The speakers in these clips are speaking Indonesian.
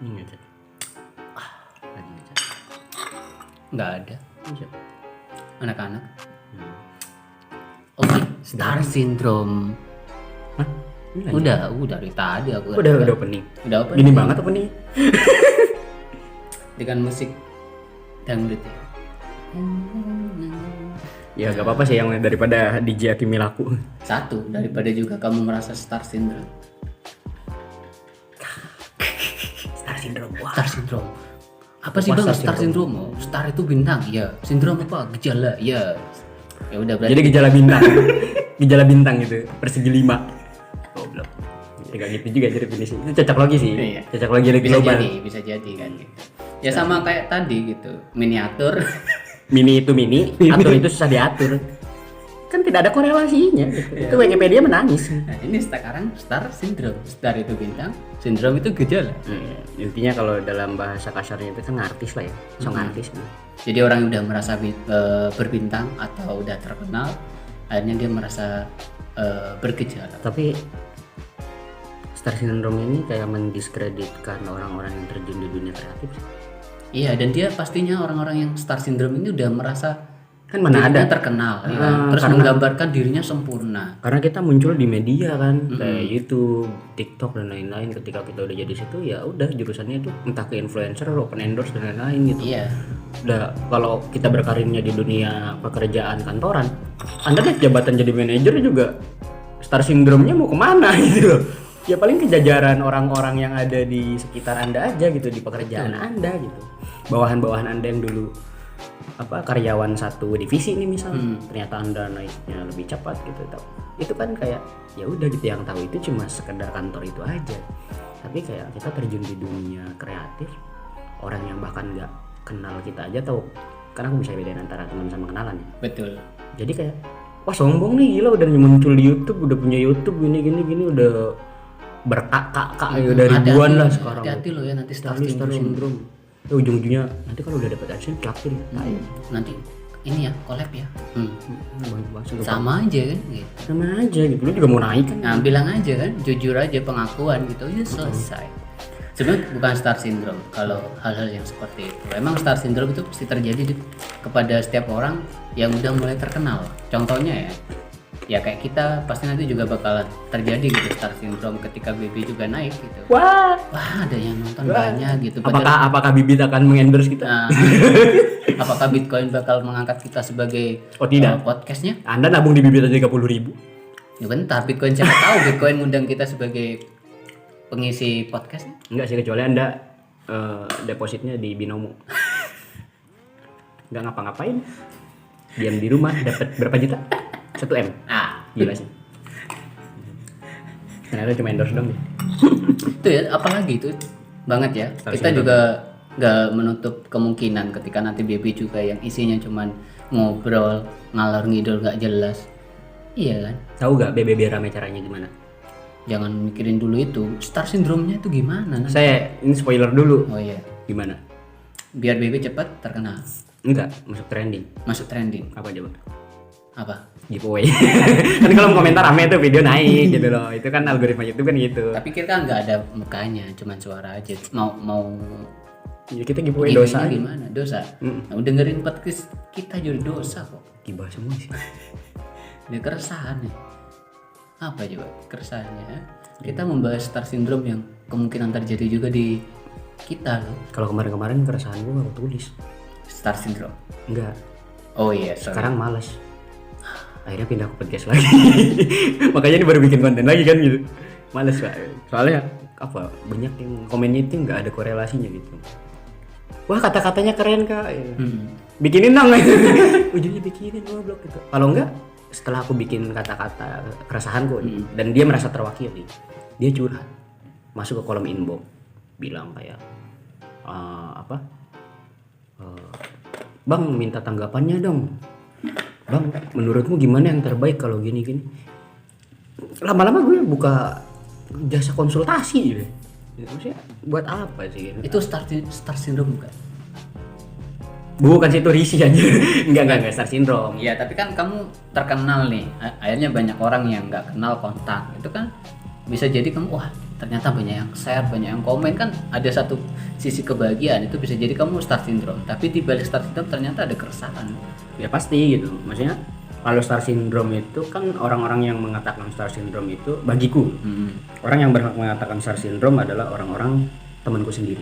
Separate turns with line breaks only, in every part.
Ngechat.
Lagi ngechat. Nggak ada.
Siapa?
Anak-anak. Oke, star syndrome.
Hah? Ini lanjut?
Udah dari tadi aku.
Udah opening.
Udah apa?
Gini banget opening.
Dengan musik dangdut ya.
Ya gak apa-apa sih yang daripada DJ Aki Milaku.
Satu, daripada juga kamu merasa star syndrome.
Star syndrome. Wah.
Star syndrome. Apa sih
Wah,
bang
star
star syndrome? Oh, star itu bintang, ya. Sindrom apa? Gejala, ya. Ya udah berarti.
Jadi gejala bintang. Gejala bintang gitu, persegi 5. Goblok. Ya gak gitu juga definisi. Itu cocok logi sih.
Iya.
Cocok logi dari
bisa
global.
bisa jadi kan gitu. Ya sama kayak tadi gitu, miniatur.
Mini itu mini, atur itu susah diatur. Kan tidak ada korelasinya. Gitu. Itu Wikipedia menangis.
Nah, ini sekarang star syndrome. Star itu bintang, sindrom itu gejala.
Intinya kalau dalam bahasa kasarnya itu kan artis lah ya, song artis.
Jadi orang yang udah merasa berbintang atau udah terkenal, akhirnya dia merasa bergejala.
Tapi star syndrome ini kayak mendiskreditkan orang-orang yang terjun di dunia kreatif.
Iya, dan dia pastinya orang-orang yang star syndrome ini udah merasa
Kan mana
dirinya
ada
terkenal, ya kan? Terus menggambarkan dirinya sempurna.
karena kita muncul di media kan, kayak YouTube, TikTok dan lain-lain. Ketika kita udah jadi situ ya udah jurusannya itu entah ke influencer, open endorse dan lain-lain gitu.
Iya.
Udah kalau kita berkarirnya di dunia pekerjaan kantoran, Anda lihat jabatan jadi manajer juga star syndrome-nya mau kemana gitu loh. Ya paling kejajaran orang-orang yang ada di sekitar Anda aja gitu, di pekerjaan Anda gitu. Bawahan-bawahan Anda yang dulu karyawan satu divisi nih misal, ternyata Anda naiknya lebih cepat gitu. Itu kan kayak ya udah gitu, yang tahu itu cuma sekedar kantor itu aja. Tapi kayak kita terjun di dunia kreatif, orang yang bahkan nggak kenal kita aja tahu. Karena aku bisa bedain antara teman sama kenalan ya.
Betul.
Jadi kayak wah sombong nih, gila udah muncul di YouTube, udah punya YouTube gini udah berkak-kak udah ribuan lah sekarang.
Hati-hati lo ya nanti star
Star
syndrome.
syndrome. Ujung-ujungnya nanti kalau udah dapat AdSense traktir ya.
Nanti ini ya collab ya.
Sama
Sama aja kan gitu.
sama aja gitu. Lu juga mau naik kan?
Nah, bilang aja kan, jujur aja pengakuan gitu, ya selesai. Sebenarnya bukan star syndrome kalau hal-hal yang seperti itu. Emang star syndrome itu pasti terjadi kepada setiap orang yang udah mulai terkenal. Contohnya ya kayak kita pasti nanti juga bakal terjadi gitu star syndrome ketika Bibi juga naik gitu.
Wah,
Wah, ada yang nonton banyak gitu.
apakah Bibit akan mengendorse kita?
Nah, apakah Bitcoin bakal mengangkat kita sebagai
Oh tidak.
podcastnya?
Anda nabung di Bibit aja 30.000.
Ya bentar, Bitcoin siapa tahu Bitcoin ngundang kita sebagai pengisi podcastnya?
Enggak sih, kecuali Anda depositnya di Binomo. Enggak ngapa-ngapain. Diam di rumah dapat berapa juta? 1M. Gila sih. Ternyata cuma endorse dong.
Itu ya, apalagi itu banget ya. Kita juga nggak menutup kemungkinan ketika nanti BB juga yang isinya cuman ngobrol ngalor ngidul nggak jelas. Iya kan?
Tahu gak BBB rame caranya gimana?
Jangan mikirin dulu itu star syndrome-nya itu gimana nanti.
Saya ini spoiler dulu.
Oh iya,
Gimana?
biar BB cepat terkenal,
Enggak, masuk trending.
masuk trending.
Apa coba?
Apa?
Giveaway. Kan kalau komentar rame tuh video naik gitu loh. Itu kan algoritma YouTube kan gitu.
Tapi kita nggak ada mukanya, cuman suara aja. Mau
Ya kita giveaway
giveaway-nya
dosa.
gimana? Dosa. Nah, dengerin podcast kita juga dosa kok.
Gibah semua sih.
Ini keresahan nih. Apa coba keresahannya? Kita membahas star syndrome yang kemungkinan terjadi juga di kita loh.
Kalau kemarin-kemarin keresahan gue aku tulis.
Star syndrome.
Enggak.
Oh iya, sorry.
Sekarang malas. Akhirnya pindah ke podcast lagi. Makanya ini baru bikin konten lagi kan gitu. Males Pak. Soalnya apa? Banyak yang komennya itu nggak ada korelasinya gitu. Wah kata-katanya keren Kak. Bikinin dong. Ujungnya bikinin goblok gitu. Kalau enggak setelah aku bikin kata-kata keresahanku dan dia merasa terwakili, dia curhat. Masuk ke kolom inbox bilang kayak Bang minta tanggapannya dong. Bang, menurutmu gimana yang terbaik kalau gini-gini? Lama-lama gue buka jasa konsultasi gitu. Maksudnya buat apa sih?
Itu star syndrome bukan?
Bukan sih, itu risih aja. Enggak star syndrome.
Iya, tapi kan kamu terkenal nih. Akhirnya banyak orang yang nggak kenal kontak. Itu kan bisa jadi kamu wah ternyata banyak yang share, banyak yang komen, kan ada satu sisi kebahagiaan, itu bisa jadi kamu star syndrome. Tapi di balik star syndrome ternyata ada keresahan.
Ya pasti gitu, maksudnya kalau star syndrome itu kan orang-orang yang mengatakan star syndrome itu bagiku orang yang mengatakan star syndrome adalah orang-orang temanku sendiri,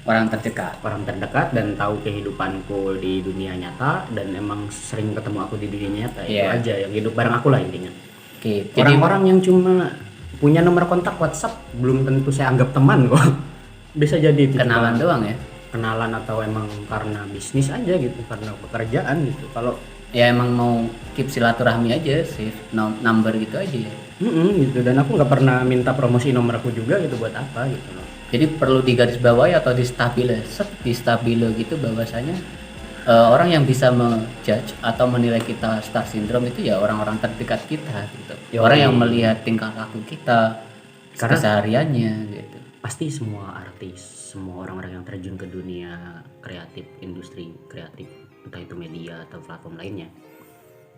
Orang terdekat.
orang terdekat dan tahu kehidupanku di dunia nyata dan emang sering ketemu aku di dunia nyata. Itu
Iya.
aja yang hidup bareng aku lah intinya.
Oke, jadi
Orang-orang yang cuma punya nomor kontak WhatsApp belum tentu saya anggap teman kok. Bisa jadi itu
kenalan
cuma
doang ya.
kenalan atau emang karena bisnis aja gitu, karena pekerjaan gitu. Kalau
Ya emang mau keep silaturahmi aja sih, number gitu aja ya.
gitu, dan aku nggak pernah minta promosi nomor aku juga gitu, buat apa gitu loh.
Jadi perlu digarisbawahi atau di stabilo gitu bahwasanya orang yang bisa menjudge atau menilai kita star syndrome itu ya orang-orang terdekat kita gitu.
Yoi.
Orang yang melihat tingkah laku kita,
Karena-
kesehariannya gitu.
Pasti semua artis, semua orang-orang yang terjun ke dunia kreatif, industri kreatif, entah itu media atau platform lainnya,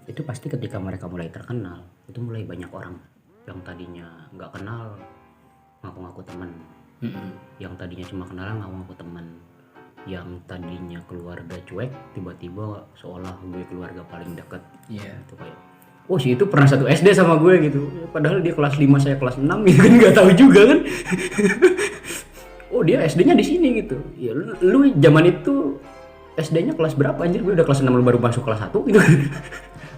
itu pasti ketika mereka mulai terkenal, itu mulai banyak orang yang tadinya nggak kenal ngaku-ngaku teman, yang tadinya cuma kenalan ngaku-ngaku teman, yang tadinya keluarga cuek tiba-tiba seolah gue keluarga paling dekat.
Iya.
Itu kayak, oh si itu pernah satu SD sama gue gitu, padahal dia kelas 5 saya kelas 6 gitu kan, nggak tahu juga kan. Oh dia SD-nya di sini gitu. Ya lu zaman itu SD-nya kelas berapa anjir? Gue udah kelas 6 lu baru masuk kelas 1 gitu.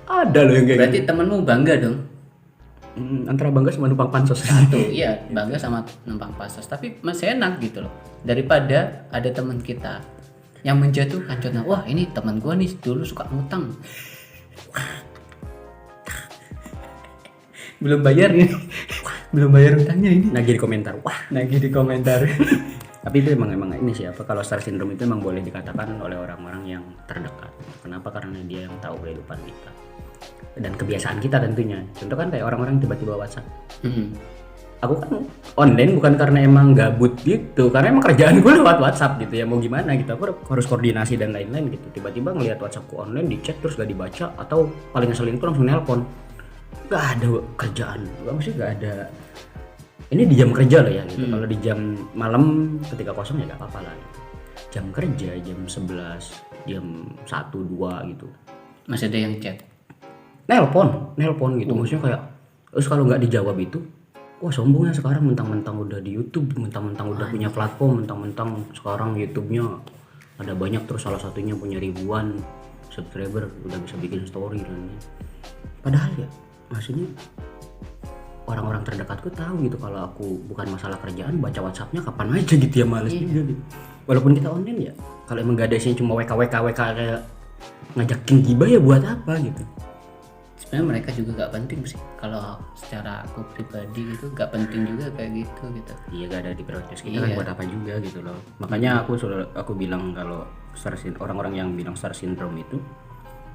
Ada loh yang kayak
Berarti temenmu bangga dong.
gitu. Antara bangga sama numpang pansos.
Tuh, iya, bangga sama numpang pasos, tapi masih enak gitu loh. Daripada ada teman kita yang menjatuhkan contoh, wah ini teman gua nih dulu suka ngutang. Belum bayar nih. Belum bayar utangnya ini.
Nagih di komentar. Wah,
Nagih di komentar.
tapi itu emang ini sih apa, kalau star syndrome itu emang boleh dikatakan oleh orang-orang yang terdekat. Kenapa? Karena dia yang tahu kehidupan kita dan kebiasaan kita tentunya. Contoh kan kayak orang-orang tiba-tiba WhatsApp. Aku kan online bukan karena emang gabut gitu, karena emang kerjaan gue lewat WhatsApp gitu ya, mau gimana gitu, aku harus koordinasi dan lain-lain gitu. Tiba-tiba ngelihat WhatsAppku online, di chat terus gak dibaca, atau paling ngeselin tuh langsung nelpon. Gak ada kerjaan, maksudnya gak ada. Ini di jam kerja loh ya gitu. Kalau di jam malam ketika kosong ya gak apa-apa lah gitu. Jam kerja jam 11, jam 1, 2 gitu.
Masih ada yang chat.
Nelpon gitu. Maksudnya kayak terus kalau nggak dijawab itu, wah sombongnya sekarang, mentang-mentang udah di YouTube, mentang-mentang udah punya platform, mentang-mentang sekarang YouTube-nya ada banyak, terus salah satunya punya ribuan subscriber, udah bisa bikin story dan lain-lain. Padahal ya maksudnya orang-orang terdekatku tahu gitu kalau aku bukan masalah kerjaan, baca WhatsApp-nya kapan aja gitu ya, males juga gitu. Walaupun kita online ya, kalau emang gak ada isinya cuma WK kayak ngajakin gibah ya buat apa gitu.
Sebenarnya mereka juga gak penting sih. Kalau secara aku pribadi gitu gak penting juga kayak gitu.
Iya, gak ada di prioritas kita kan buat apa juga gitu loh. Makanya aku bilang kalau orang-orang yang bilang star syndrome itu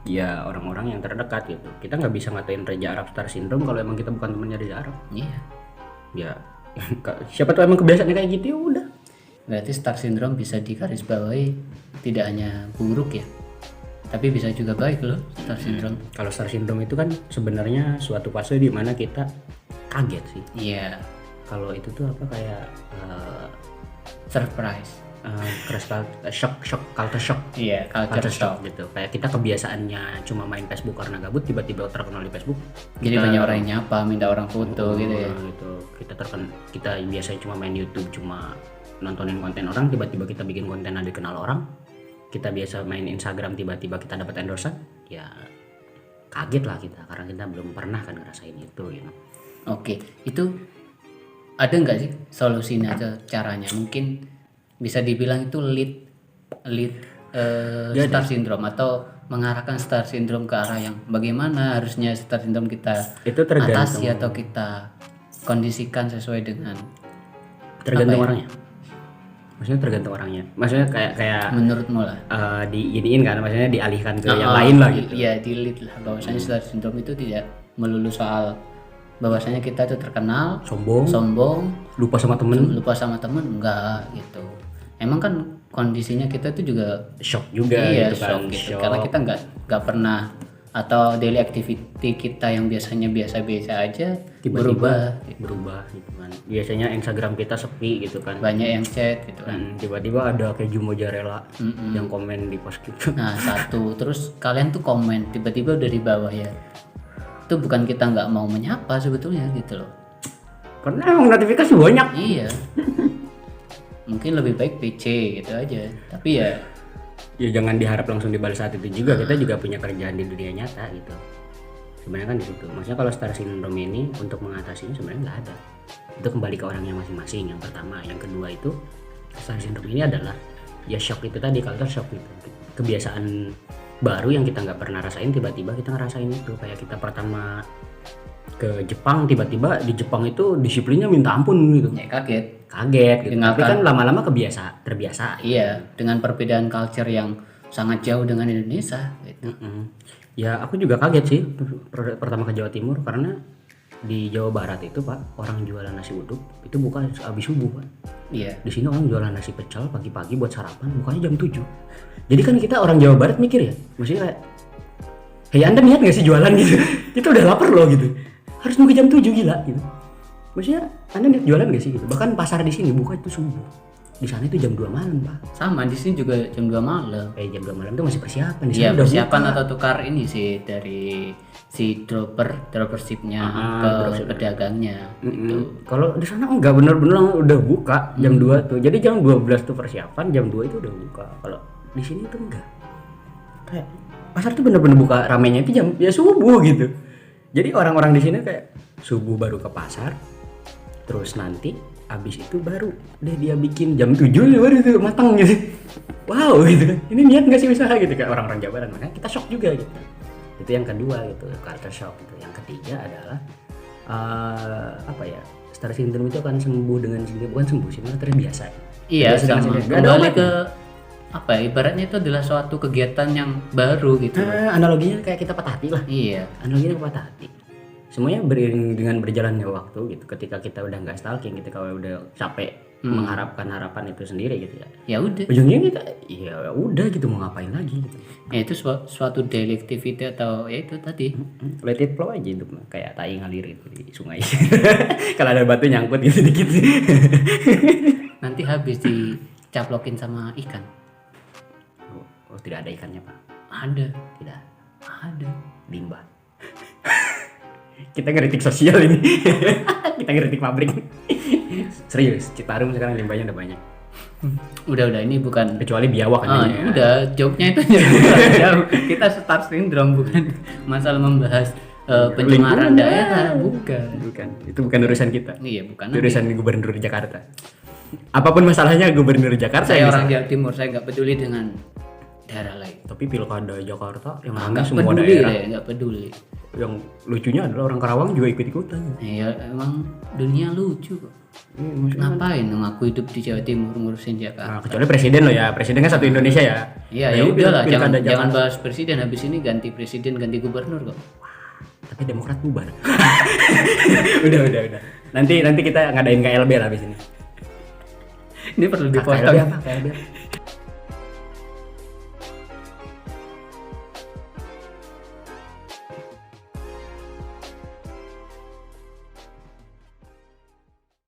ya orang-orang yang terdekat gitu. Kita nggak bisa ngatain Reza Arab star syndrome kalau emang kita bukan temannya Reza Arab.
Iya.
Ya siapa tahu emang kebiasaannya kayak gitu ya udah.
Berarti star syndrome bisa digarisbawahi tidak hanya buruk ya, tapi bisa juga baik loh star syndrome.
Kalau star syndrome itu kan sebenarnya suatu fase di mana kita kaget sih.
Iya.
Kalau itu tuh apa kayak
Surprise.
culture shock.
Iya, culture shock.
Gitu. Kayak kita kebiasaannya cuma main Facebook karena gabut, tiba-tiba terkenal di Facebook.
Jadi banyak orang yang nyapa, minta orang foto gitu ya.
Gitu. Kita biasanya cuma main YouTube, cuma nontonin konten orang, tiba-tiba kita bikin konten ada kenal orang. Kita biasa main Instagram, tiba-tiba kita dapat endorse, ya kaget lah kita karena kita belum pernah kan ngerasain itu gitu.
Oke, itu ada nggak sih solusinya atau caranya? Mungkin bisa dibilang itu lead star syndrome, atau mengarahkan star syndrome ke arah yang bagaimana harusnya star syndrome kita
Itu tergantung
atasi atau kita kondisikan sesuai dengan
orangnya. Maksudnya tergantung orangnya. Maksudnya kayak
menurutmu lah.
diiniin kan, maksudnya dialihkan ke yang lain lah gitu.
Iya, di lead lah bahwasanya star syndrome itu tidak melulu soal bahwasanya kita itu terkenal, sombong,
Lupa sama temen,
lupa sama temen, enggak gitu. Emang kan kondisinya kita itu juga
shock juga
iya,
gitu kan.
shock gitu. Karena kita nggak pernah atau daily activity kita yang biasanya biasa-biasa aja
Tiba-tiba berubah gitu kan. Biasanya Instagram kita sepi gitu kan.
banyak yang chat gitu kan.
Tiba-tiba ada kayak Mozzarella yang komen di post gitu.
Nah satu, terus kalian tuh komen tiba-tiba udah di bawah ya, itu bukan kita nggak mau menyapa sebetulnya gitu loh.
Karena emang notifikasi banyak.
Iya. Mungkin lebih baik PC gitu aja. Tapi ya
Ya jangan diharap langsung dibalas saat itu juga. Kita juga punya kerjaan di dunia nyata gitu. Sebenarnya kan di situ. Maksudnya kalau star syndrome ini untuk mengatasinya sebenarnya nggak ada. Itu kembali ke orangnya masing-masing. Yang pertama, yang kedua itu star syndrome ini adalah ya shock itu tadi, culture shock itu. Kebiasaan baru yang kita nggak pernah rasain, tiba-tiba kita ngerasain itu. Kayak kita pertama ke Jepang, tiba-tiba di Jepang itu disiplinnya minta ampun gitu.
ya kaget.
Gitu. Tapi kan lama-lama terbiasa.
Iya, dengan perbedaan culture yang sangat jauh dengan Indonesia gitu.
Ya aku juga kaget sih pertama ke Jawa Timur, karena di Jawa Barat itu Pak, orang jualan nasi uduk itu buka habis subuh Pak.
Iya.
Di sini orang jualan nasi pecel pagi-pagi buat sarapan bukanya jam 7. Jadi kan kita orang Jawa Barat mikir ya, maksudnya kayak, hey Anda niat gak sih jualan gitu? Kita udah lapar loh gitu, harus nunggu jam 7 gila gitu. Maksudnya Anda niat jualan gak sih gitu? Bahkan pasar di sini buka itu subuh. Di sana itu jam 2 malam Pak.
Sama di sini juga jam 2 malam.
Jam 2 malam itu masih persiapan. Di
Iya,
sana udah
persiapan
buka.
atau tukar ini sih dari si droppershipnya ke pedagangnya gitu.
Kalau di sana enggak, bener-bener udah buka jam 2 tuh. Jadi jam 12 tuh persiapan, jam 2 itu udah buka. Kalau di sini tuh enggak. Kayak pasar tuh bener-bener buka ramenya itu jam ya subuh gitu. Jadi orang-orang di sini kayak subuh baru ke pasar. Terus nanti abis itu baru deh dia bikin jam 7 baru itu matang gitu. Wow gitu kan. Ini niat enggak sih usaha gitu kayak orang-orang Jawa Barat. Makanya kita shock juga gitu. Itu yang kedua gitu, culture shock gitu. Yang ketiga adalah apa ya, star syndrome itu akan sembuh dengan sendiri, bukan sembuh sih, malah terbiasa.
Iya,
Terbiasa dengan
sama
sendiri. Nggak ada
kembali
obatnya.
ke apa ya, ibaratnya itu adalah suatu kegiatan yang baru gitu.
Analoginya kayak kita patah hati lah.
Iya.
Analoginya patah hati. Semuanya beriring dengan berjalannya waktu gitu. Ketika kita udah nggak stalking, ketika udah capek mengharapkan harapan itu sendiri gitu ya.
Ya udah.
Ujungnya kita ya udah gitu, mau ngapain lagi gitu.
Ya itu suatu daily activity atau ya itu tadi.
Let it flow aja hidup, kayak tai ngalir itu di sungai. Kalau ada batu nyangkut gitu dikit.
Nanti habis dicaplokin sama ikan.
Oh, tidak ada ikannya Pak.
Ada.
Tidak.
Ada.
Limbah. Kita ngeritik sosial ini. Kita ngeritik pabrik. Serius, Citarum sekarang limbahnya udah banyak.
Udah ini bukan.
Kecuali biawak kan.
Udah jawabnya itu jauh. Kita star syndrome, bukan masalah membahas pencemaran
Lingkungan.
daerah, bukan.
Bukan. Itu bukan urusan kita.
Iya, bukan.
Itu urusan gubernur Jakarta. Apapun masalahnya gubernur Jakarta
Saya
yang
orang
bisa.
Jawa Timur, saya nggak peduli dengan daerah lain.
Tapi pilkada Jakarta yang ramai
Nggak
semua
peduli
daerah.
deh, nggak peduli.
Yang lucunya adalah orang Karawang juga ikut-ikutan.
Ya emang dunia lucu kok. Ngapain dong aku hidup di Jawa Timur ngurusin Jakarta?
Nah, kecuali presiden loh ya, presiden kan satu Indonesia ya.
Iya,
Nah,
ya
ini
udahlah,
pilkada
jangan
Jakarta.
bahas presiden, habis ini ganti presiden, ganti gubernur kok.
Tapi Demokrat bubar. udah. Nanti kita ngadain KLB lah habis ini.
Ini perlu
KLB
dipotong.
apa? KLB.